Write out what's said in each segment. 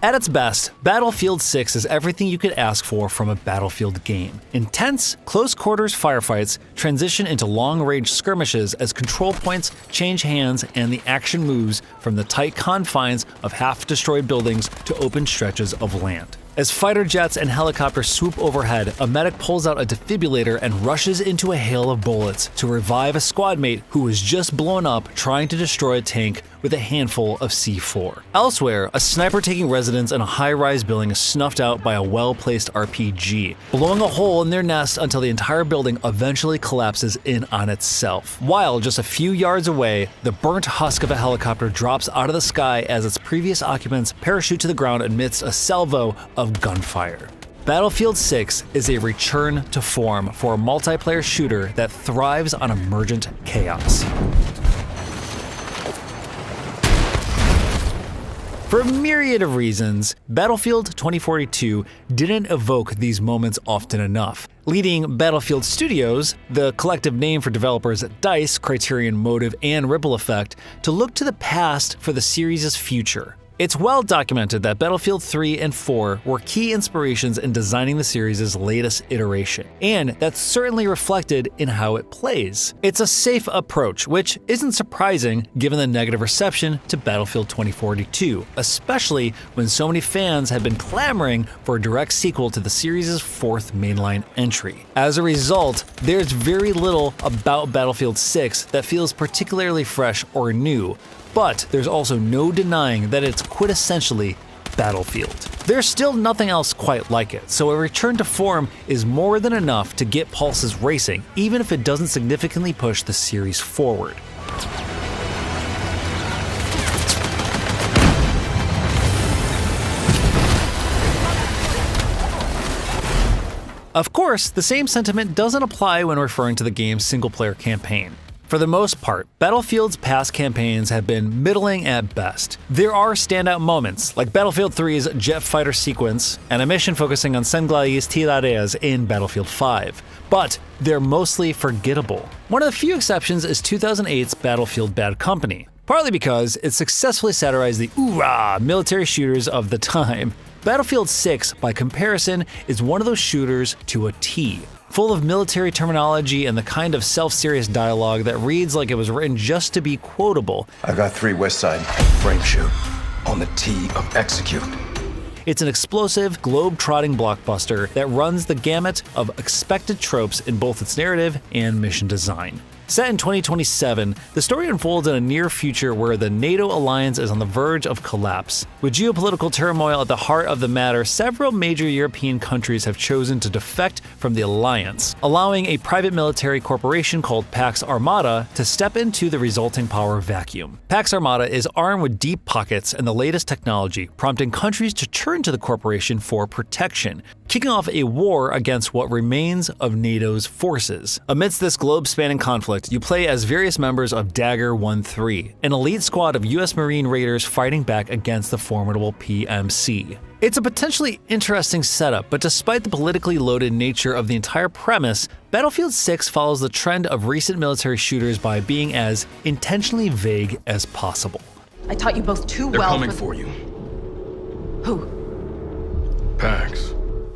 At its best, Battlefield 6 is everything you could ask for from a Battlefield game. Intense, close-quarters firefights transition into long-range skirmishes as control points change hands and the action moves from the tight confines of half-destroyed buildings to open stretches of land. As fighter jets and helicopters swoop overhead, a medic pulls out a defibrillator and rushes into a hail of bullets to revive a squad mate who was just blown up trying to destroy a tank with a handful of C4. Elsewhere, a sniper taking residence in a high-rise building is snuffed out by a well-placed RPG, blowing a hole in their nest until the entire building eventually collapses in on itself. While just a few yards away, the burnt husk of a helicopter drops out of the sky as its previous occupants parachute to the ground amidst a salvo of gunfire. Battlefield 6 is a return to form for a multiplayer shooter that thrives on emergent chaos. For a myriad of reasons, Battlefield 2042 didn't evoke these moments often enough, leading Battlefield Studios, the collective name for developers at DICE, Criterion Motive, and Ripple Effect, to look to the past for the series' future. It's well documented that Battlefield 3 and 4 were key inspirations in designing the series' latest iteration, and that's certainly reflected in how it plays. It's a safe approach, which isn't surprising given the negative reception to Battlefield 2042, especially when so many fans have been clamoring for a direct sequel to the series' fourth mainline entry. As a result, there's very little about Battlefield 6 that feels particularly fresh or new, but there's also no denying that it's quintessentially Battlefield. There's still nothing else quite like it, so a return to form is more than enough to get pulses racing, even if it doesn't significantly push the series forward. Of course, the same sentiment doesn't apply when referring to the game's single-player campaign. For the most part, Battlefield's past campaigns have been middling at best. There are standout moments, like Battlefield 3's jet fighter sequence and a mission focusing on Senglaís Tiradores in Battlefield 5, but they're mostly forgettable. One of the few exceptions is 2008's Battlefield Bad Company, partly because it successfully satirized the oorah military shooters of the time. Battlefield 6, by comparison, is one of those shooters to a T. Full of military terminology and the kind of self-serious dialogue that reads like it was written just to be quotable. I got 3 West Side, frame shoot, on the T of execute. It's an explosive, globe-trotting blockbuster that runs the gamut of expected tropes in both its narrative and mission design. Set in 2027, the story unfolds in a near future where the NATO alliance is on the verge of collapse. With geopolitical turmoil at the heart of the matter, several major European countries have chosen to defect from the alliance, allowing a private military corporation called Pax Armada to step into the resulting power vacuum. Pax Armada is armed with deep pockets and the latest technology, prompting countries to turn to the corporation for protection, kicking off a war against what remains of NATO's forces. Amidst this globe-spanning conflict, you play as various members of Dagger 1-3, an elite squad of US Marine raiders fighting back against the formidable PMC. It's a potentially interesting setup, but despite the politically loaded nature of the entire premise, Battlefield 6 follows the trend of recent military shooters by being as intentionally vague as possible. I taught you both too They're well. They're coming for you. Who? Pax.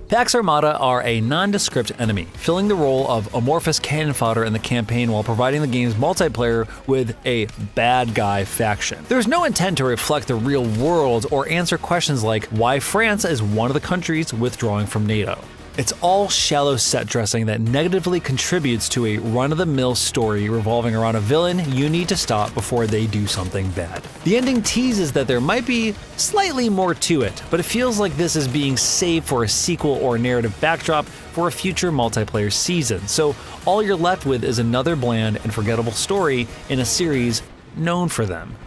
Pax Armada are a nondescript enemy, filling the role of amorphous cannon fodder in the campaign while providing the game's multiplayer with a bad guy faction. There's no intent to reflect the real world or answer questions like why France is one of the countries withdrawing from NATO. It's all shallow set dressing that negatively contributes to a run-of-the-mill story revolving around a villain you need to stop before they do something bad. The ending teases that there might be slightly more to it, but it feels like this is being saved for a sequel or narrative backdrop for a future multiplayer season, so all you're left with is another bland and forgettable story in a series known for them.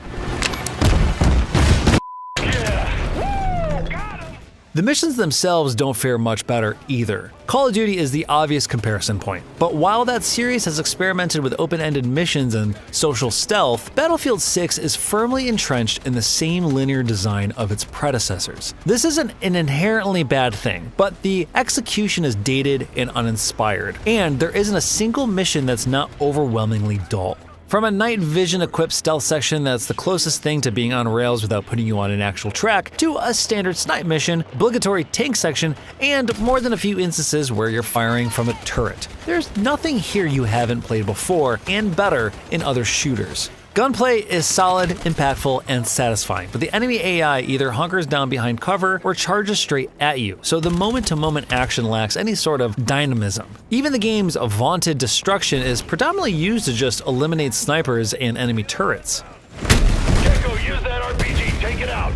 The missions themselves don't fare much better either. Call of Duty is the obvious comparison point, but while that series has experimented with open-ended missions and social stealth, Battlefield 6 is firmly entrenched in the same linear design of its predecessors. This isn't an inherently bad thing, but the execution is dated and uninspired, and there isn't a single mission that's not overwhelmingly dull. From a night vision-equipped stealth section that's the closest thing to being on rails without putting you on an actual track, to a standard snipe mission, obligatory tank section, and more than a few instances where you're firing from a turret. There's nothing here you haven't played before, and better in other shooters. Gunplay is solid, impactful, and satisfying, but the enemy AI either hunkers down behind cover or charges straight at you, so the moment-to-moment action lacks any sort of dynamism. Even the game's vaunted destruction is predominantly used to just eliminate snipers and enemy turrets. Gecko, use that RPG, take it out!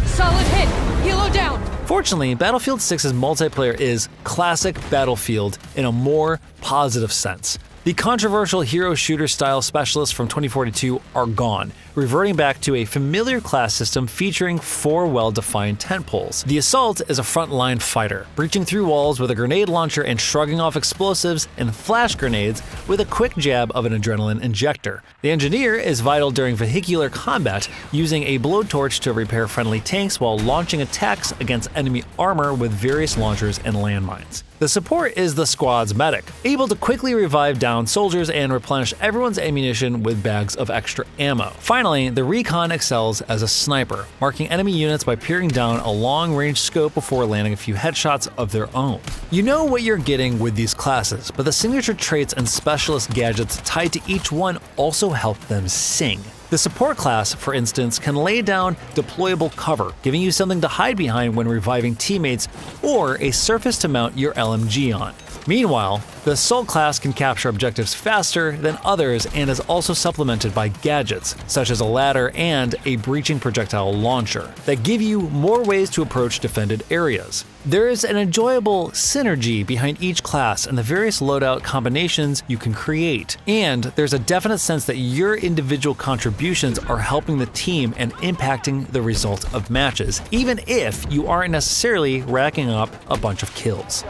Solid hit. Helo down. Fortunately, Battlefield 6's multiplayer is classic Battlefield in a more positive sense. The controversial hero shooter style specialists from 2042 are gone, reverting back to a familiar class system featuring 4 well-defined tent poles. The Assault is a frontline fighter, breaching through walls with a grenade launcher and shrugging off explosives and flash grenades with a quick jab of an adrenaline injector. The Engineer is vital during vehicular combat, using a blowtorch to repair friendly tanks while launching attacks against enemy armor with various launchers and landmines. The Support is the squad's medic, able to quickly revive downed soldiers and replenish everyone's ammunition with bags of extra ammo. Finally, the Recon excels as a sniper, marking enemy units by peering down a long-range scope before landing a few headshots of their own. You know what you're getting with these classes, but the signature traits and specialist gadgets tied to each one also help them sing. The Support class, for instance, can lay down deployable cover, giving you something to hide behind when reviving teammates, or a surface to mount your LMG on. Meanwhile, the Assault class can capture objectives faster than others and is also supplemented by gadgets, such as a ladder and a breaching projectile launcher, that give you more ways to approach defended areas. There is an enjoyable synergy behind each class and the various loadout combinations you can create, and there's a definite sense that your individual contributions are helping the team and impacting the result of matches, even if you aren't necessarily racking up a bunch of kills.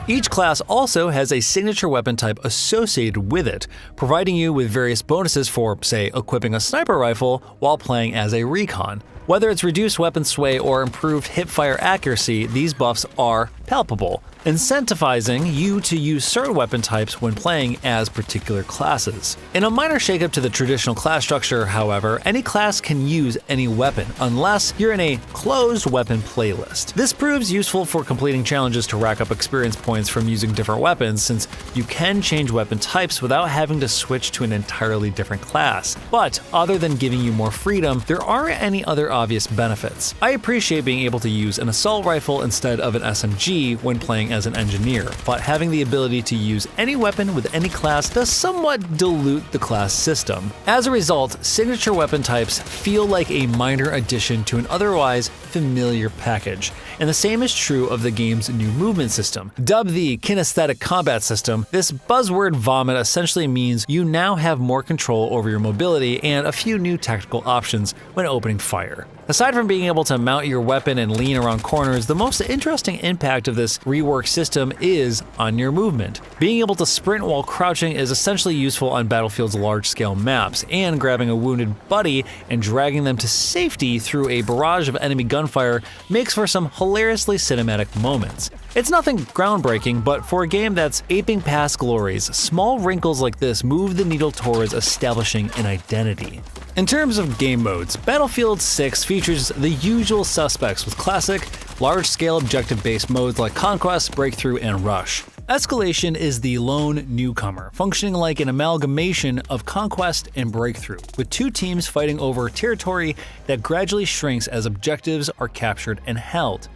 Each class also has a signature weapon type associated with it, providing you with various bonuses for, say, equipping a sniper rifle while playing as a recon. Whether it's reduced weapon sway or improved hip-fire accuracy, these buffs are palpable, incentivizing you to use certain weapon types when playing as particular classes. In a minor shakeup to the traditional class structure, however, any class can use any weapon, unless you're in a closed weapon playlist. This proves useful for completing challenges to rack up experience points from using different weapons, since you can change weapon types without having to switch to an entirely different class. But other than giving you more freedom, there aren't any other obvious benefits. I appreciate being able to use an assault rifle instead of an SMG when playing as an engineer, but having the ability to use any weapon with any class does somewhat dilute the class system. As a result, signature weapon types feel like a minor addition to an otherwise familiar package. And the same is true of the game's new movement system. Dubbed the Kinesthetic Combat System, this buzzword vomit essentially means you now have more control over your mobility and a few new tactical options when opening fire. Aside from being able to mount your weapon and lean around corners, the most interesting impact of this reworked system is on your movement. Being able to sprint while crouching is essentially useful on Battlefield's large-scale maps, and grabbing a wounded buddy and dragging them to safety through a barrage of enemy gunfire makes for some hilariously cinematic moments. It's nothing groundbreaking, but for a game that's aping past glories, small wrinkles like this move the needle towards establishing an identity. In terms of game modes, Battlefield 6 features the usual suspects with classic, large-scale objective-based modes like Conquest, Breakthrough, and Rush. Escalation is the lone newcomer, functioning like an amalgamation of Conquest and Breakthrough, with two teams fighting over territory that gradually shrinks as objectives are captured and held.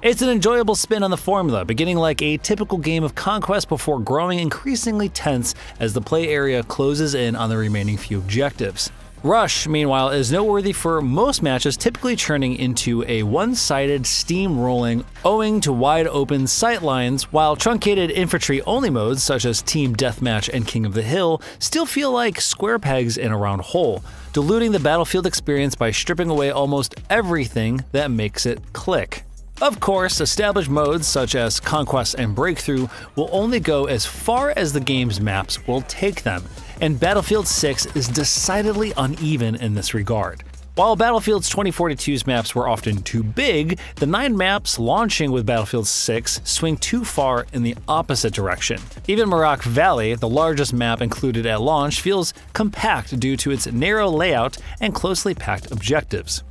It's an enjoyable spin on the formula, beginning like a typical game of Conquest before growing increasingly tense as the play area closes in on the remaining few objectives. Rush, meanwhile, is noteworthy for most matches typically turning into a one-sided steamrolling owing to wide-open sight lines, while truncated infantry-only modes such as Team Deathmatch and King of the Hill still feel like square pegs in a round hole, diluting the Battlefield experience by stripping away almost everything that makes it click. Of course, established modes such as Conquest and Breakthrough will only go as far as the game's maps will take them, and Battlefield 6 is decidedly uneven in this regard. While Battlefield's 2042's maps were often too big, the 9 maps launching with Battlefield 6 swing too far in the opposite direction. Even Merak Valley, the largest map included at launch, feels compact due to its narrow layout and closely packed objectives.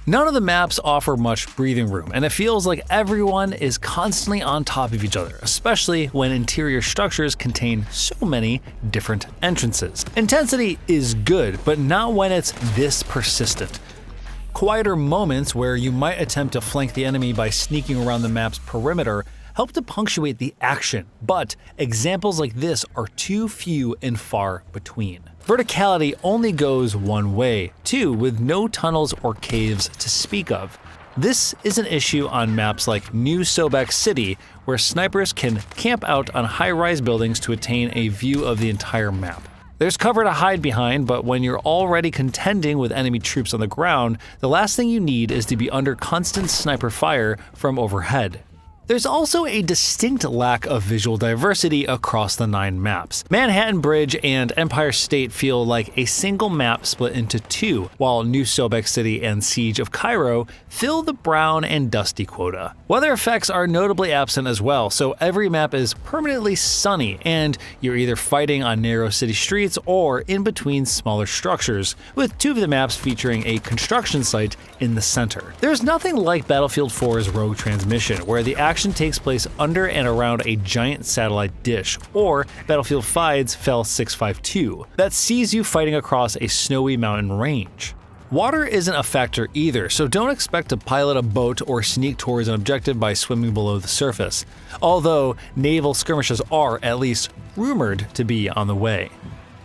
None of the maps offer much breathing room, and it feels like everyone is constantly on top of each other, especially when interior structures contain so many different entrances. Intensity is good, but not when it's this persistent. Quieter moments where you might attempt to flank the enemy by sneaking around the map's perimeter help to punctuate the action, but examples like this are too few and far between. Verticality only goes one way, too, with no tunnels or caves to speak of. This is an issue on maps like New Sobek City, where snipers can camp out on high-rise buildings to attain a view of the entire map. There's cover to hide behind, but when you're already contending with enemy troops on the ground, the last thing you need is to be under constant sniper fire from overhead. There's also a distinct lack of visual diversity across the 9 maps. Manhattan Bridge and Empire State feel like a single map split into 2, while New Sobek City and Siege of Cairo fill the brown and dusty quota. Weather effects are notably absent as well, so every map is permanently sunny, and you're either fighting on narrow city streets or in between smaller structures, with 2 of the maps featuring a construction site in the center. There's nothing like Battlefield 4's Rogue Transmission, where the action takes place under and around a giant satellite dish, or Battlefield 5's Fel 652, that sees you fighting across a snowy mountain range. Water isn't a factor either, so don't expect to pilot a boat or sneak towards an objective by swimming below the surface, although naval skirmishes are at least rumored to be on the way.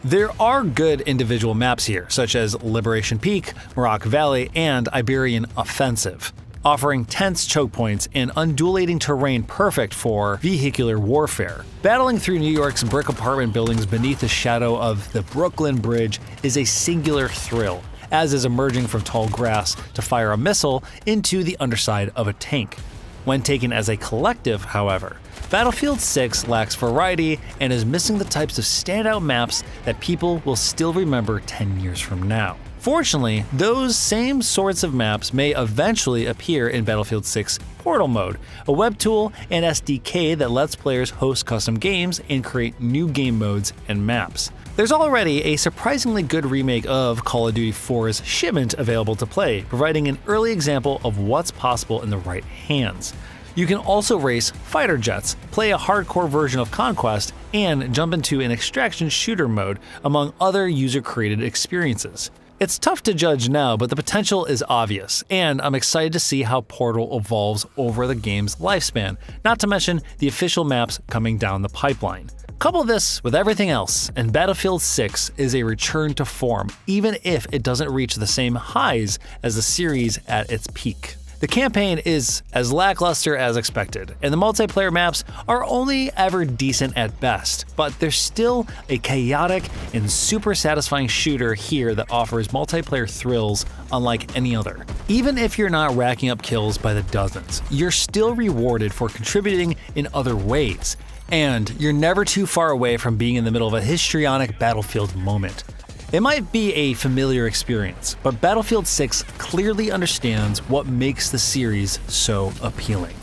There are good individual maps here, such as Liberation Peak, Merak Valley, and Iberian Offensive, offering tense choke points and undulating terrain perfect for vehicular warfare. Battling through New York's brick apartment buildings beneath the shadow of the Brooklyn Bridge is a singular thrill, as is emerging from tall grass to fire a missile into the underside of a tank. When taken as a collective, however, Battlefield 6 lacks variety and is missing the types of standout maps that people will still remember 10 years from now. Fortunately, those same sorts of maps may eventually appear in Battlefield 6 Portal Mode, a web tool and SDK that lets players host custom games and create new game modes and maps. There's already a surprisingly good remake of Call of Duty 4's Shipment available to play, providing an early example of what's possible in the right hands. You can also race fighter jets, play a hardcore version of Conquest, and jump into an extraction shooter mode, among other user-created experiences. It's tough to judge now, but the potential is obvious, and I'm excited to see how Portal evolves over the game's lifespan, not to mention the official maps coming down the pipeline. Couple this with everything else, and Battlefield 6 is a return to form, even if it doesn't reach the same highs as the series at its peak. The campaign is as lackluster as expected, and the multiplayer maps are only ever decent at best, but there's still a chaotic and super satisfying shooter here that offers multiplayer thrills unlike any other. Even if you're not racking up kills by the dozens, you're still rewarded for contributing in other ways, and you're never too far away from being in the middle of a histrionic Battlefield moment. It might be a familiar experience, but Battlefield 6 clearly understands what makes the series so appealing.